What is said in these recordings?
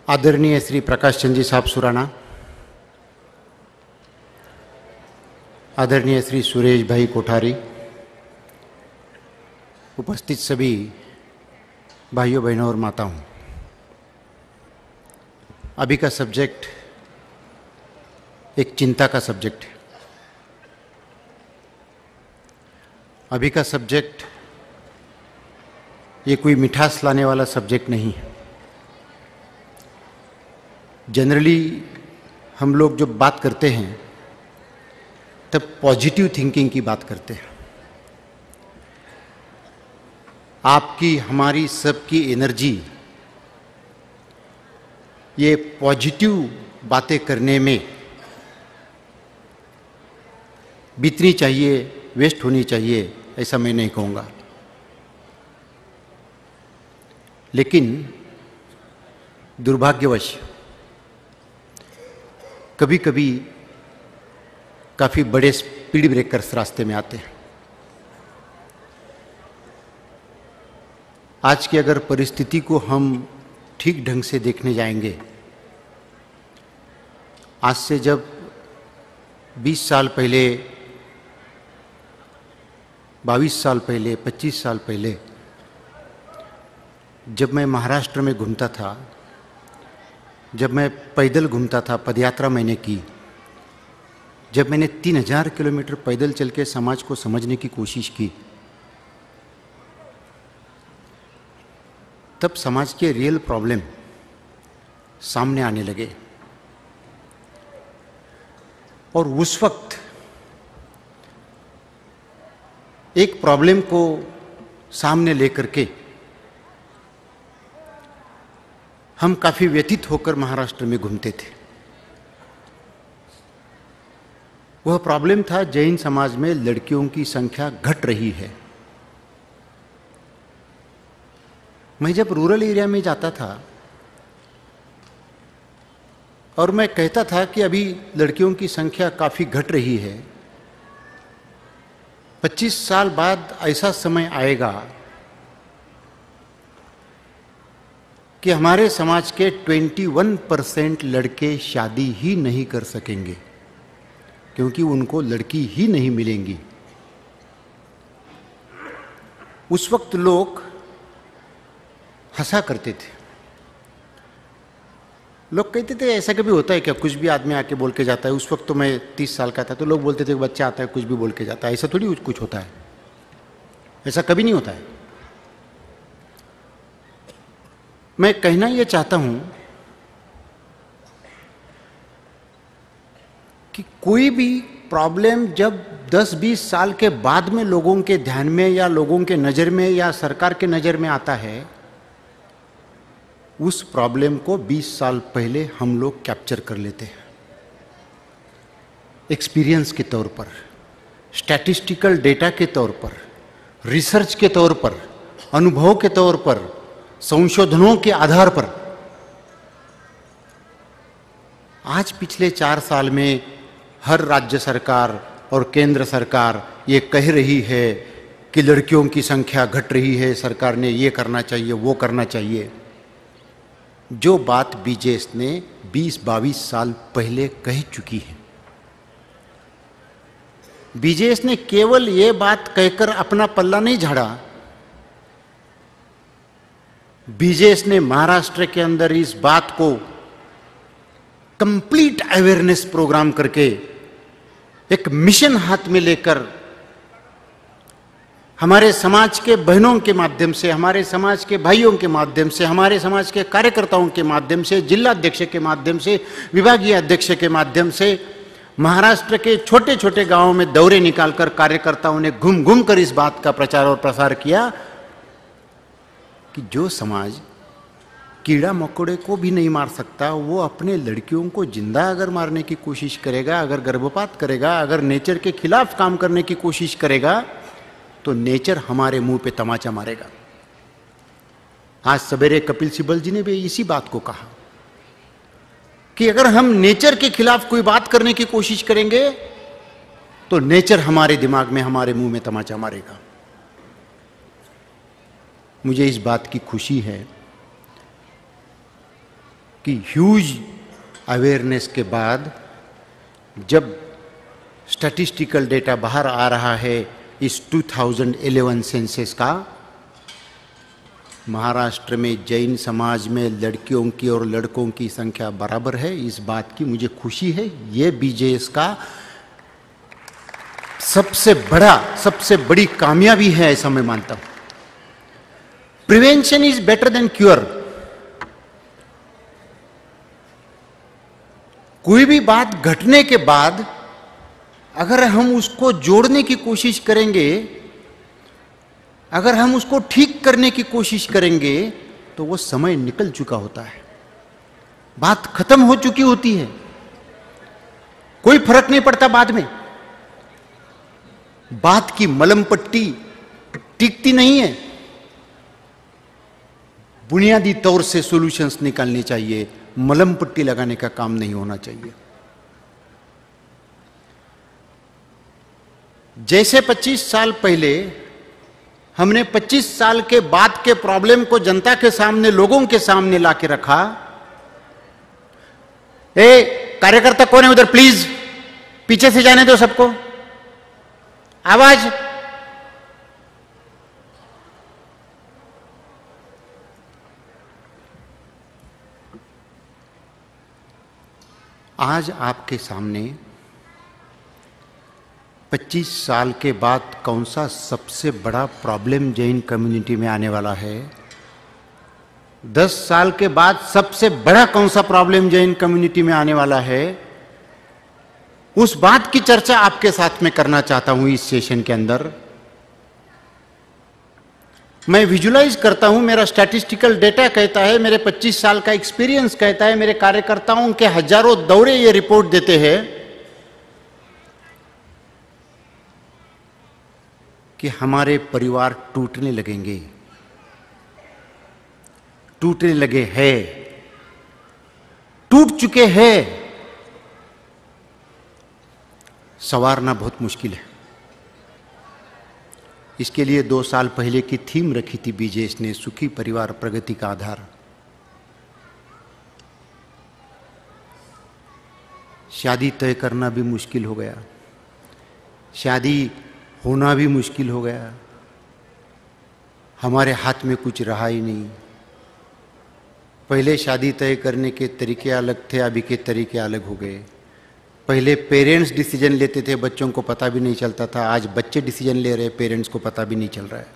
आदरणीय श्री प्रकाश चंद जी साहब सुराना, आदरणीय श्री सुरेश भाई कोठारी, उपस्थित सभी भाइयों बहनों और माताओं, अभी का सब्जेक्ट एक चिंता का सब्जेक्ट है। अभी का सब्जेक्ट ये कोई मिठास लाने वाला सब्जेक्ट नहीं है। जनरली हम लोग जब बात करते हैं तब पॉजिटिव थिंकिंग की बात करते हैं। आपकी हमारी सबकी एनर्जी ये पॉजिटिव बातें करने में बीतनी चाहिए, वेस्ट होनी चाहिए, ऐसा मैं नहीं कहूँगा। लेकिन दुर्भाग्यवश कभी कभी काफ़ी बड़े स्पीड ब्रेकर्स रास्ते में आते हैं। आज की अगर परिस्थिति को हम ठीक ढंग से देखने जाएंगे, आज से जब 20 साल पहले, 22 साल पहले, 25 साल पहले जब मैं महाराष्ट्र में घूमता था, जब मैं पैदल घूमता था, पदयात्रा मैंने की, जब मैंने 3000 किलोमीटर पैदल चल के समाज को समझने की कोशिश की, तब समाज के रियल प्रॉब्लम सामने आने लगे। और उस वक्त एक प्रॉब्लम को सामने लेकर के हम काफ़ी व्यथित होकर महाराष्ट्र में घूमते थे। वह प्रॉब्लम था जैन समाज में लड़कियों की संख्या घट रही है। मैं जब रूरल एरिया में जाता था और मैं कहता था कि अभी लड़कियों की संख्या काफ़ी घट रही है, 25 साल बाद ऐसा समय आएगा कि हमारे समाज के 21% लड़के शादी ही नहीं कर सकेंगे क्योंकि उनको लड़की ही नहीं मिलेंगी। उस वक्त लोग हंसा करते थे। लोग कहते थे ऐसा कभी होता है क्या, कुछ भी आदमी आके बोल के जाता है। उस वक्त तो मैं 30 साल का था तो लोग बोलते थे बच्चा आता है कुछ भी बोल के जाता है। ऐसा थोड़ी कुछ होता है, ऐसा कभी नहीं होता है। मैं कहना ये चाहता हूं कि कोई भी प्रॉब्लम जब 10-20 साल के बाद में लोगों के ध्यान में या लोगों के नज़र में या सरकार के नज़र में आता है, उस प्रॉब्लम को 20 साल पहले हम लोग कैप्चर कर लेते हैं। एक्सपीरियंस के तौर पर, स्टैटिस्टिकल डेटा के तौर पर, रिसर्च के तौर पर, अनुभव के तौर पर, संशोधनों के आधार पर। आज पिछले 4 साल में हर राज्य सरकार और केंद्र सरकार ये कह रही है कि लड़कियों की संख्या घट रही है, सरकार ने ये करना चाहिए, वो करना चाहिए। जो बात बीजेएस ने 20-22 साल पहले कह चुकी है। बीजेएस ने केवल ये बात कहकर अपना पल्ला नहीं झाड़ा, बीजेएस ने महाराष्ट्र के अंदर इस बात को कंप्लीट अवेयरनेस प्रोग्राम करके एक मिशन हाथ में लेकर हमारे समाज के बहनों के माध्यम से, हमारे समाज के भाइयों के माध्यम से, हमारे समाज के कार्यकर्ताओं के माध्यम से, जिला अध्यक्ष के माध्यम से, विभागीय अध्यक्ष के माध्यम से महाराष्ट्र के छोटे छोटे गांवों में दौरे निकालकर कार्यकर्ताओं ने घूम घूम कर इस बात का प्रचार और प्रसार किया कि जो समाज कीड़ा मकोड़े को भी नहीं मार सकता, वो अपने लड़कियों को जिंदा अगर मारने की कोशिश करेगा, अगर गर्भपात करेगा, अगर नेचर के खिलाफ काम करने की कोशिश करेगा, तो नेचर हमारे मुंह पे तमाचा मारेगा। आज सवेरे कपिल सिब्बल जी ने भी इसी बात को कहा कि अगर हम नेचर के खिलाफ कोई बात करने की कोशिश करेंगे तो नेचर हमारे दिमाग में, हमारे मुंह में तमाचा मारेगा। मुझे इस बात की खुशी है कि ह्यूज अवेयरनेस के बाद जब स्टैटिस्टिकल डेटा बाहर आ रहा है इस 2011 सेंसस का, महाराष्ट्र में जैन समाज में लड़कियों की और लड़कों की संख्या बराबर है। इस बात की मुझे खुशी है। ये बीजेएस का सबसे बड़ी कामयाबी है, ऐसा मैं मानता हूं। Prevention is better than cure. कोई भी बात घटने के बाद अगर हम उसको जोड़ने की कोशिश करेंगे, अगर हम उसको ठीक करने की कोशिश करेंगे, तो वो समय निकल चुका होता है, बात खत्म हो चुकी होती है, कोई फर्क नहीं पड़ता बाद में। बात की मलम पट्टी टिकती नहीं है। बुनियादी तौर से सॉल्यूशंस निकालने चाहिए, मलम पट्टी लगाने का काम नहीं होना चाहिए। जैसे 25 साल पहले हमने 25 साल के बाद के प्रॉब्लम को जनता के सामने, लोगों के सामने लाके रखा। कार्यकर्ता कौन है उधर, प्लीज पीछे से जाने दो सबको, आवाज। आज आपके सामने 25 साल के बाद कौन सा सबसे बड़ा प्रॉब्लम जैन कम्युनिटी में आने वाला है, 10 साल के बाद सबसे बड़ा कौन सा प्रॉब्लम जैन कम्युनिटी में आने वाला है, उस बात की चर्चा आपके साथ में करना चाहता हूं इस सेशन के अंदर। मैं विजुलाइज करता हूं, मेरा स्टैटिस्टिकल डेटा कहता है, मेरे 25 साल का एक्सपीरियंस कहता है, मेरे कार्यकर्ताओं के हजारों दौरे ये रिपोर्ट देते हैं कि हमारे परिवार टूटने लगेंगे, टूटने लगे हैं, टूट चुके हैं। संवारना बहुत मुश्किल है। इसके लिए 2 साल पहले की थीम रखी थी बीजेएस ने, सुखी परिवार प्रगति का आधार। शादी तय करना भी मुश्किल हो गया, शादी होना भी मुश्किल हो गया, हमारे हाथ में कुछ रहा ही नहीं। पहले शादी तय करने के तरीके अलग थे, अभी के तरीके अलग हो गए। पहले पेरेंट्स डिसीजन लेते थे, बच्चों को पता भी नहीं चलता था, आज बच्चे डिसीजन ले रहे, पेरेंट्स को पता भी नहीं चल रहा है।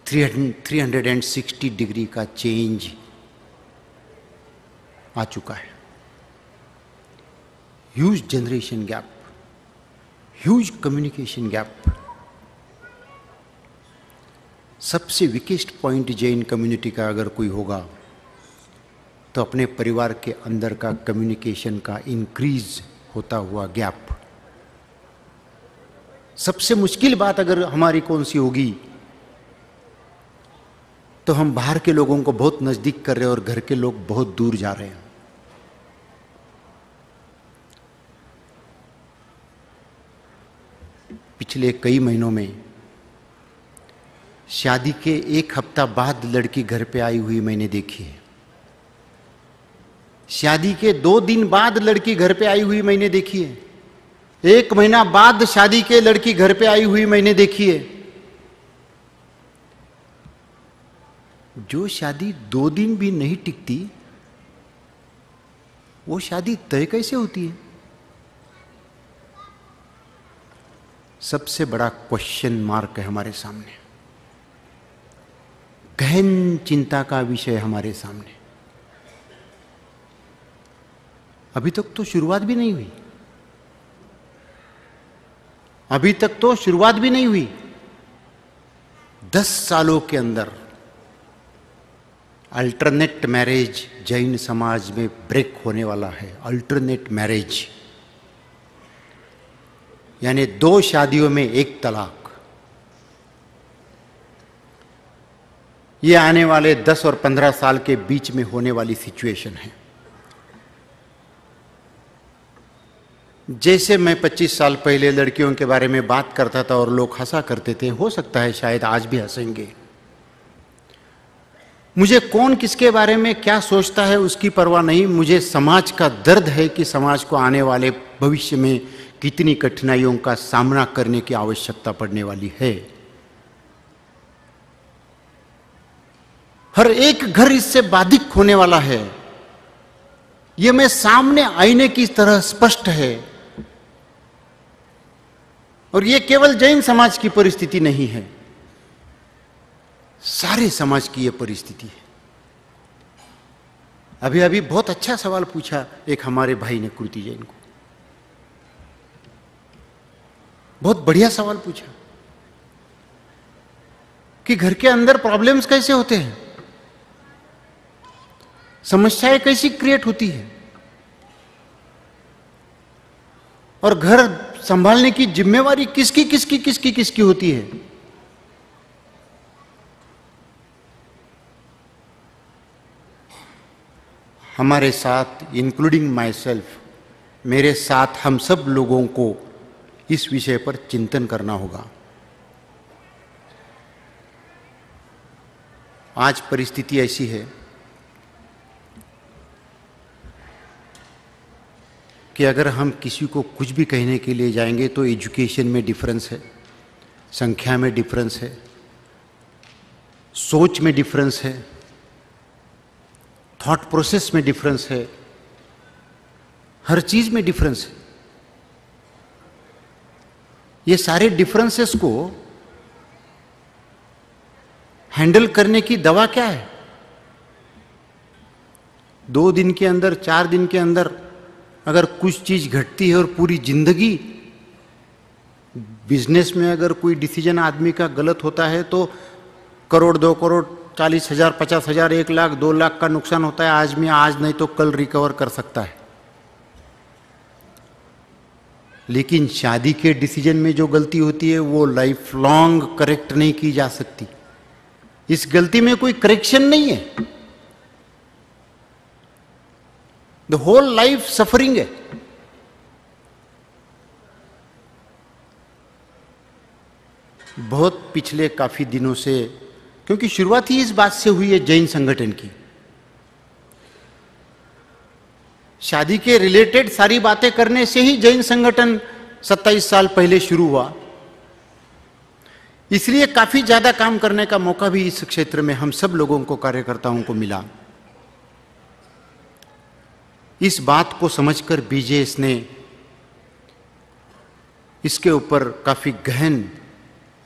360 डिग्री का चेंज आ चुका है। Huge generation gap, huge communication gap. सबसे वीकेस्ट पॉइंट जैन कम्युनिटी का अगर कोई होगा तो अपने परिवार के अंदर का कम्युनिकेशन का इंक्रीज होता हुआ गैप। सबसे मुश्किल बात अगर हमारी कौन सी होगी, तो हम बाहर के लोगों को बहुत नजदीक कर रहे हैं और घर के लोग बहुत दूर जा रहे हैं। पिछले कई महीनों में शादी के 1 हफ्ता बाद लड़की घर पे आई हुई मैंने देखी है। शादी के 2 दिन बाद लड़की घर पे आई हुई मैंने देखी है। 1 महीना बाद शादी के लड़की घर पे आई हुई मैंने देखी है। जो शादी 2 दिन भी नहीं टिकती, वो शादी तय कैसे होती है? सबसे बड़ा क्वेश्चन मार्क है हमारे सामने, गहन चिंता का विषय हमारे सामने। अभी तक तो शुरुआत भी नहीं हुई, अभी तक तो शुरुआत भी नहीं हुई। 10 सालों के अंदर अल्टरनेट मैरिज जैन समाज में ब्रेक होने वाला है। अल्टरनेट मैरिज यानी 2 शादियों में 1 तलाक। ये आने वाले 10 और 15 साल के बीच में होने वाली सिचुएशन है। जैसे मैं 25 साल पहले लड़कियों के बारे में बात करता था और लोग हंसा करते थे, हो सकता है शायद आज भी हंसेंगे। मुझे कौन किसके बारे में क्या सोचता है उसकी परवाह नहीं, मुझे समाज का दर्द है कि समाज को आने वाले भविष्य में कितनी कठिनाइयों का सामना करने की आवश्यकता पड़ने वाली है। हर एक घर इससे बाधित होने वाला है, यह मैं सामने आईने की तरह स्पष्ट है। और यह केवल जैन समाज की परिस्थिति नहीं है, सारे समाज की यह परिस्थिति है। अभी अभी बहुत अच्छा सवाल पूछा एक हमारे भाई ने कृति जैन को, बहुत बढ़िया सवाल पूछा कि घर के अंदर प्रॉब्लम्स कैसे होते हैं, समस्याएं कैसी क्रिएट होती है, और घर संभालने की जिम्मेवारी किसकी किसकी किसकी किसकी होती है। हमारे साथ, इंक्लूडिंग माई सेल्फ, मेरे साथ हम सब लोगों को इस विषय पर चिंतन करना होगा। आज परिस्थिति ऐसी है कि अगर हम किसी को कुछ भी कहने के लिए जाएंगे तो एजुकेशन में डिफरेंस है, संख्या में डिफरेंस है, सोच में डिफरेंस है, थॉट प्रोसेस में डिफरेंस है, हर चीज में डिफरेंस है। ये सारे डिफरेंसेस को हैंडल करने की दवा क्या है? 2 दिन के अंदर, 4 दिन के अंदर अगर कुछ चीज घटती है और पूरी जिंदगी, बिजनेस में अगर कोई डिसीजन आदमी का गलत होता है तो करोड़, 2 करोड़, 40,000, 50,000, 1 लाख, 2 लाख का नुकसान होता है। आज नहीं तो कल रिकवर कर सकता है। लेकिन शादी के डिसीजन में जो गलती होती है वो लाइफ लॉन्ग करेक्ट नहीं की जा सकती। इस गलती में कोई करेक्शन नहीं है, द होल लाइफ सफरिंग है। बहुत पिछले काफी दिनों से, क्योंकि शुरुआत ही इस बात से हुई है जैन संगठन की, शादी के रिलेटेड सारी बातें करने से ही जैन संगठन 27 साल पहले शुरू हुआ। इसलिए काफी ज्यादा काम करने का मौका भी इस क्षेत्र में हम सब लोगों को, कार्यकर्ताओं को मिला। इस बात को समझकर बीजेएस ने इसके ऊपर काफी गहन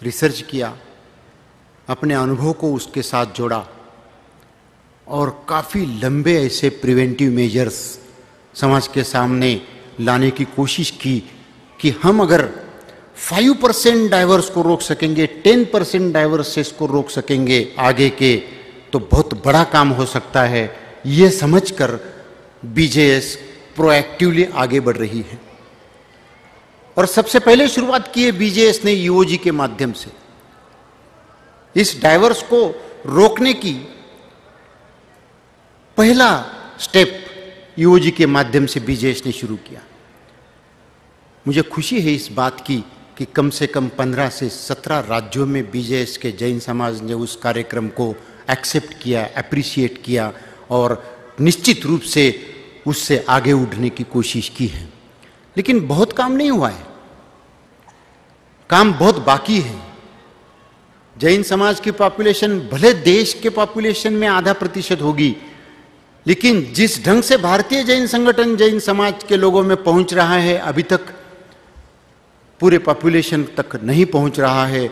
रिसर्च किया, अपने अनुभव को उसके साथ जोड़ा और काफी लंबे ऐसे प्रिवेंटिव मेजर्स समाज के सामने लाने की कोशिश की कि हम अगर 5% डाइवर्स को रोक सकेंगे, 10% डाइवर्सेस को रोक सकेंगे आगे के, तो बहुत बड़ा काम हो सकता है। ये समझकर बीजेएस प्रोएक्टिवली आगे बढ़ रही है। और सबसे पहले शुरुआत की है बीजेएस ने यूओजी के माध्यम से। इस डाइवर्स को रोकने की पहला स्टेप यूओजी के माध्यम से बीजेएस ने शुरू किया। मुझे खुशी है इस बात की कि कम से कम 15 से 17 राज्यों में बीजेएस के जैन समाज ने उस कार्यक्रम को एक्सेप्ट किया, अप्रिशिएट किया और निश्चित रूप से उससे आगे उठने की कोशिश की है। लेकिन बहुत काम नहीं हुआ है, काम बहुत बाकी है। जैन समाज की पॉपुलेशन भले देश के पॉपुलेशन में आधा प्रतिशत होगी, लेकिन जिस ढंग से भारतीय जैन संगठन जैन समाज के लोगों में पहुंच रहा है, अभी तक पूरे पॉपुलेशन तक नहीं पहुंच रहा है।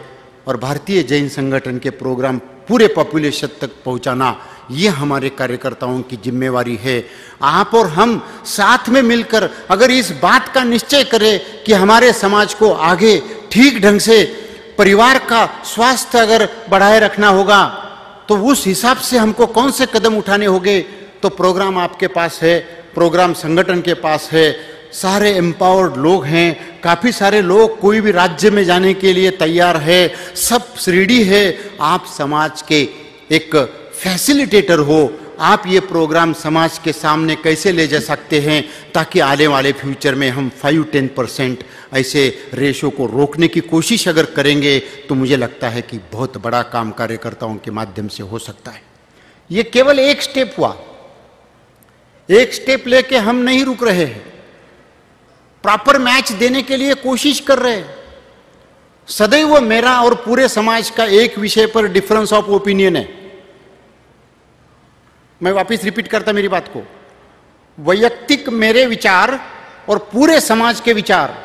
और भारतीय जैन संगठन के प्रोग्राम पूरे पॉपुलेशन तक पहुंचाना, ये हमारे कार्यकर्ताओं की जिम्मेवारी है। आप और हम साथ में मिलकर अगर इस बात का निश्चय करें कि हमारे समाज को आगे ठीक ढंग से परिवार का स्वास्थ्य अगर बढ़ाए रखना होगा, तो उस हिसाब से हमको कौन से कदम उठाने होंगे। तो प्रोग्राम आपके पास है, प्रोग्राम संगठन के पास है, सारे एम्पावर्ड लोग हैं, काफी सारे लोग कोई भी राज्य में जाने के लिए तैयार है, सब रेडी है। आप समाज के एक फैसिलिटेटर हो। आप ये प्रोग्राम समाज के सामने कैसे ले जा सकते हैं ताकि आने वाले फ्यूचर में हम 5-10% ऐसे रेशो को रोकने की कोशिश अगर करेंगे तो मुझे लगता है कि बहुत बड़ा काम कार्यकर्ताओं के माध्यम से हो सकता है। ये केवल एक स्टेप हुआ। एक स्टेप लेके हम नहीं रुक रहे हैं, प्रॉपर मैच देने के लिए कोशिश कर रहे हैं। सदैव मेरा और पूरे समाज का एक विषय पर डिफरेंस ऑफ ओपिनियन है। मैं वापस रिपीट करता मेरी बात को, वैयक्तिक मेरे विचार और पूरे समाज के विचार,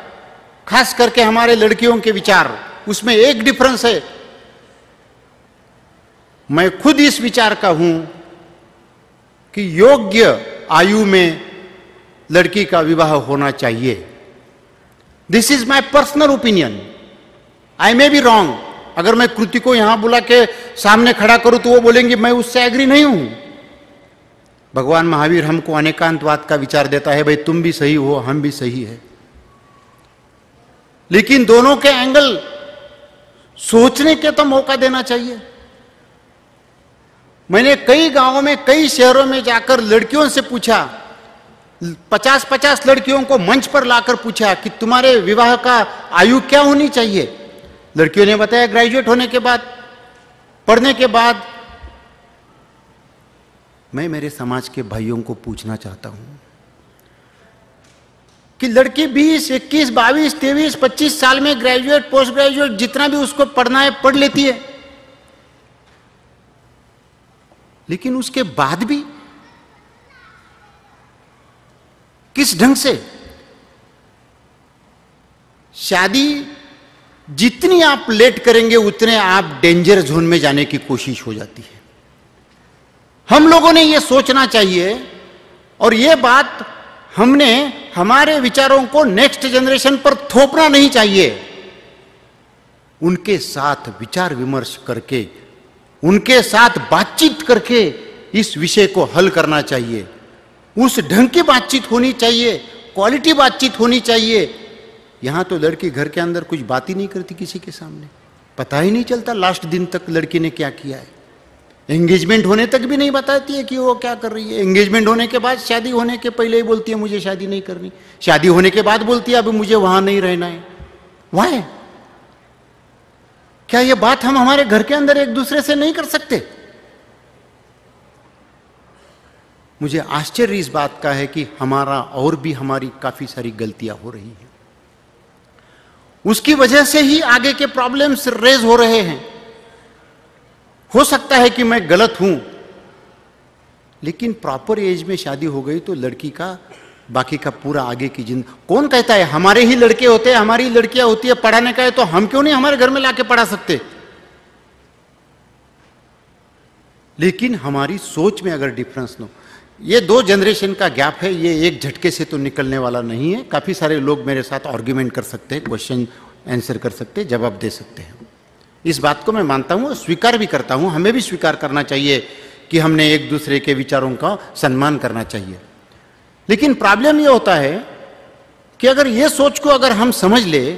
खास करके हमारे लड़कियों के विचार, उसमें एक डिफरेंस है। मैं खुद इस विचार का हूं कि योग्य आयु में लड़की का विवाह होना चाहिए। This is my personal opinion, I may be wrong. अगर मैं कृति को यहां बुला के सामने खड़ा करूं तो वो बोलेंगे मैं उससे एग्री नहीं हूं। भगवान महावीर हमको अनेकांतवाद का विचार देता है, भाई तुम भी सही हो, हम भी सही है, लेकिन दोनों के एंगल सोचने के तो मौका देना चाहिए। मैंने कई गांवों में, कई शहरों में जाकर लड़कियों से पूछा, 50-50 लड़कियों को मंच पर लाकर पूछा कि तुम्हारे विवाह का आयु क्या होनी चाहिए। लड़कियों ने बताया ग्रेजुएट होने के बाद, पढ़ने के बाद। मैं मेरे समाज के भाइयों को पूछना चाहता हूं कि लड़की 20, 21, 22, 23, 25 साल में ग्रेजुएट, पोस्ट ग्रेजुएट, जितना भी उसको पढ़ना है पढ़ लेती है, लेकिन उसके बाद भी किस ढंग से शादी, जितनी आप लेट करेंगे उतने आप डेंजर जोन में जाने की कोशिश हो जाती है। हम लोगों ने यह सोचना चाहिए और यह बात हमने हमारे विचारों को नेक्स्ट जनरेशन पर थोपना नहीं चाहिए। उनके साथ विचार विमर्श करके, उनके साथ बातचीत करके इस विषय को हल करना चाहिए। उस ढंग की बातचीत होनी चाहिए, क्वालिटी बातचीत होनी चाहिए। यहां तो लड़की घर के अंदर कुछ बात ही नहीं करती किसी के सामने, पता ही नहीं चलता लास्ट दिन तक लड़की ने क्या किया है। एंगेजमेंट होने तक भी नहीं बताती है कि वो क्या कर रही है। एंगेजमेंट होने के बाद, शादी होने के पहले ही बोलती है मुझे शादी नहीं करनी, शादी होने के बाद बोलती है अब मुझे वहां नहीं रहना है। वाह, क्या ये बात हम हमारे घर के अंदर एक दूसरे से नहीं कर सकते? मुझे आश्चर्य इस बात का है कि हमारा और भी हमारी काफी सारी गलतियां हो रही हैं। उसकी वजह से ही आगे के प्रॉब्लम्स रेज हो रहे हैं। हो सकता है कि मैं गलत हूं, लेकिन प्रॉपर एज में शादी हो गई तो लड़की का बाकी का पूरा आगे की जिंदगी, कौन कहता है हमारे ही लड़के होते हैं, हमारी लड़कियां होती है, पढ़ाने का है तो हम क्यों नहीं हमारे घर में लाके पढ़ा सकते? लेकिन हमारी सोच में अगर डिफरेंस न हो, ये 2 जनरेशन का गैप है, ये एक झटके से तो निकलने वाला नहीं है। काफी सारे लोग मेरे साथ आर्ग्यूमेंट कर सकते हैं, क्वेश्चन आंसर कर सकते हैं, जवाब दे सकते हैं। इस बात को मैं मानता हूं, स्वीकार भी करता हूं। हमें भी स्वीकार करना चाहिए कि हमने एक दूसरे के विचारों का सम्मान करना चाहिए। लेकिन प्रॉब्लम यह होता है कि अगर ये सोच को अगर हम समझ ले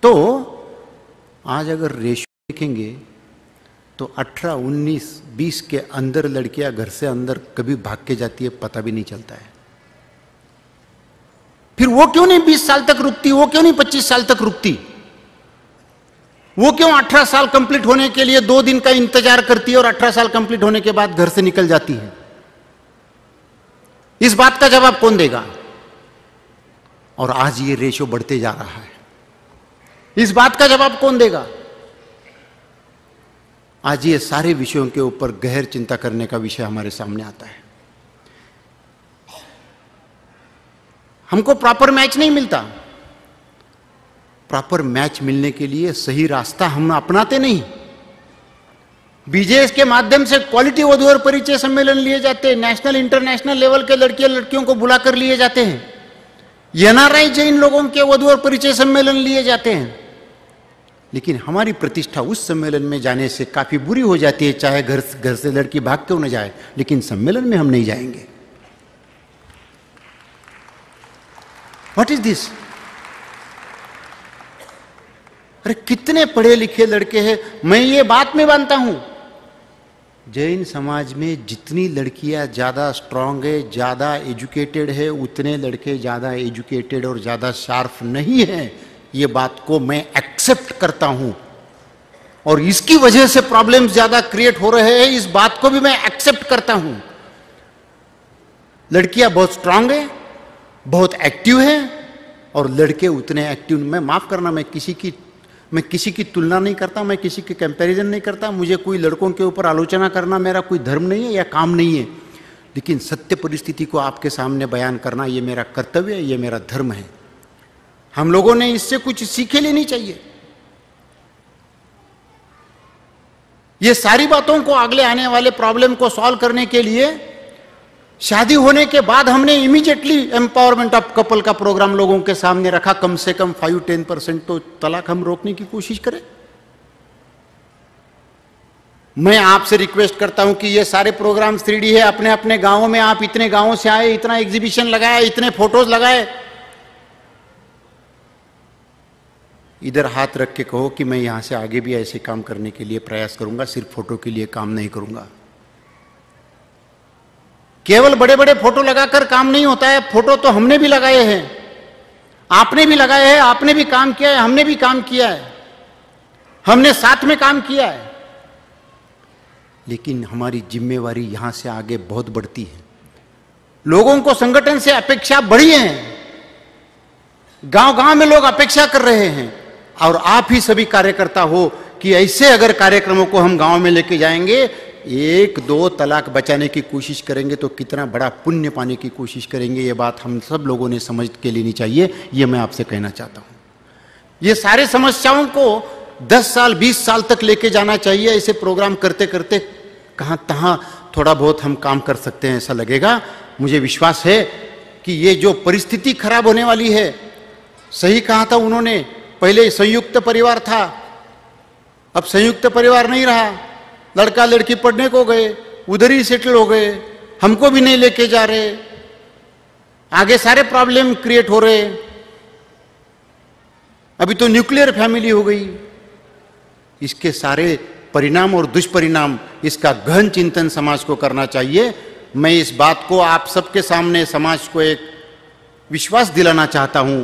तो आज अगर रेशियो देखेंगे तो 18, 19, 20 के अंदर लड़कियां घर से अंदर कभी भाग के जाती है, पता भी नहीं चलता है। फिर वो क्यों नहीं 20 साल तक रुकती, वो क्यों नहीं 25 साल तक रुकती, वो क्यों 18 साल कंप्लीट होने के लिए 2 दिन का इंतजार करती है और 18 साल कंप्लीट होने के बाद घर से निकल जाती है? इस बात का जवाब कौन देगा? और आज ये रेशो बढ़ते जा रहा है, इस बात का जवाब कौन देगा? आज ये सारे विषयों के ऊपर गहर चिंता करने का विषय हमारे सामने आता है। हमको प्रॉपर मैच नहीं मिलता। प्रॉपर मैच मिलने के लिए सही रास्ता हम अपनाते नहीं। बीजेएस के माध्यम से क्वालिटी वधू और परिचय सम्मेलन लिए जाते हैं, नेशनल इंटरनेशनल लेवल के लड़कियों को बुलाकर लिए जाते हैं। एनआरआई जैन लोगों के वधू और परिचय सम्मेलन लिए जाते हैं, लेकिन हमारी प्रतिष्ठा उस सम्मेलन में जाने से काफी बुरी हो जाती है, चाहे घर से लड़की भाग क्यों न जाए, लेकिन सम्मेलन में हम नहीं जाएंगे। What is this? अरे कितने पढ़े लिखे लड़के हैं। मैं ये बात में मानता हूं, जैन समाज में जितनी लड़कियां ज्यादा स्ट्रांग है, ज्यादा एजुकेटेड है, उतने लड़के ज्यादा एजुकेटेड और ज्यादा शार्प नहीं है। ये बात को मैं एक्सेप्ट करता हूं। और इसकी वजह से प्रॉब्लम्स ज्यादा क्रिएट हो रहे हैं, इस बात को भी मैं एक्सेप्ट करता हूं। लड़कियां बहुत स्ट्रांग है, बहुत एक्टिव है, और लड़के उतने एक्टिव। मैं माफ करना, मैं किसी की तुलना नहीं करता, मैं किसी की कंपैरिजन नहीं करता। मुझे कोई लड़कों के ऊपर आलोचना करना मेरा कोई धर्म नहीं है या काम नहीं है, लेकिन सत्य परिस्थिति को आपके सामने बयान करना ये मेरा कर्तव्य है, ये मेरा धर्म है। हम लोगों ने इससे कुछ सीखे लेनी चाहिए। ये सारी बातों को अगले आने वाले प्रॉब्लम को सॉल्व करने के लिए शादी होने के बाद हमने इमीडिएटली एम्पावरमेंट ऑफ कपल का प्रोग्राम लोगों के सामने रखा। कम से कम 5-10% तो तलाक हम रोकने की कोशिश करें। मैं आपसे रिक्वेस्ट करता हूं कि ये सारे प्रोग्राम 3D है, अपने अपने गांवों में आप इतने गांवों से आए, इतना एग्जीबिशन लगाए, इतने फोटोज लगाए, इधर हाथ रख के कहो कि मैं यहां से आगे भी ऐसे काम करने के लिए प्रयास करूंगा, सिर्फ फोटो के लिए काम नहीं करूंगा। केवल बड़े बड़े फोटो लगाकर काम नहीं होता है। फोटो तो हमने भी लगाए हैं, आपने भी लगाए हैं, आपने भी काम किया है, हमने भी काम किया है, हमने साथ में काम किया है। लेकिन हमारी जिम्मेवारी यहां से आगे बहुत बढ़ती है। लोगों को संगठन से अपेक्षा बढ़ी है, गांव गांव में लोग अपेक्षा कर रहे हैं, और आप ही सभी कार्यकर्ता हो कि ऐसे अगर कार्यक्रमों को हम गांव में लेके जाएंगे, 1-2 तलाक बचाने की कोशिश करेंगे तो कितना बड़ा पुण्य पाने की कोशिश करेंगे। ये बात हम सब लोगों ने समझ के लेनी चाहिए, ये मैं आपसे कहना चाहता हूं। ये सारे समस्याओं को 10 साल 20 साल तक लेके जाना चाहिए। ऐसे प्रोग्राम करते करते कहां तहां थोड़ा बहुत हम काम कर सकते हैं ऐसा लगेगा। मुझे विश्वास है कि ये जो परिस्थिति खराब होने वाली है, सही कहा था उन्होंने, पहले संयुक्त परिवार था, अब संयुक्त परिवार नहीं रहा। लड़का लड़की पढ़ने को गए, उधर ही सेटल हो गए, हमको भी नहीं लेके जा रहे, आगे सारे प्रॉब्लम क्रिएट हो रहे। अभी तो न्यूक्लियर फैमिली हो गई। इसके सारे परिणाम और दुष्परिणाम, इसका गहन चिंतन समाज को करना चाहिए। मैं इस बात को आप सबके सामने समाज को एक विश्वास दिलाना चाहता हूं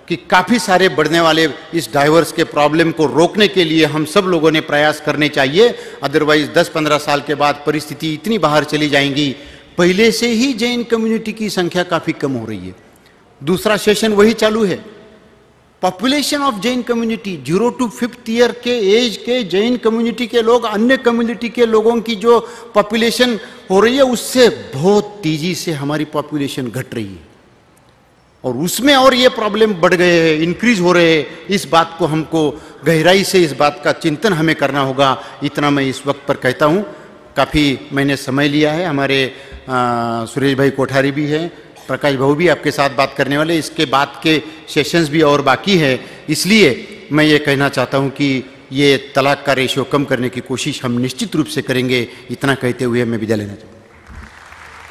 कि काफी सारे बढ़ने वाले इस डाइवर्स के प्रॉब्लम को रोकने के लिए हम सब लोगों ने प्रयास करने चाहिए। अदरवाइज 10-15 साल के बाद परिस्थिति इतनी बाहर चली जाएंगी। पहले से ही जैन कम्युनिटी की संख्या काफी कम हो रही है, दूसरा सेशन वही चालू है। Population of Jain community 0 to 5th year के एज के जैन कम्युनिटी के लोग अन्य कम्युनिटी के लोगों की जो पॉपुलेशन हो रही है, उससे बहुत तेजी से हमारी पॉपुलेशन घट रही है, और उसमें और ये प्रॉब्लम बढ़ गए हैं, इंक्रीज हो रहे हैं। इस बात को हमको गहराई से इस बात का चिंतन हमें करना होगा। इतना मैं इस वक्त पर कहता हूँ। काफ़ी मैंने समय लिया है। हमारे सुरेश भाई कोठारी भी हैं, प्रकाश भाऊ भी आपके साथ बात करने वाले, इसके बाद के सेशंस भी और बाकी है। इसलिए मैं ये कहना चाहता हूँ कि ये तलाक का रेशियो कम करने की कोशिश हम निश्चित रूप से करेंगे। इतना कहते हुए मैं विदा लेना चाहूँगा।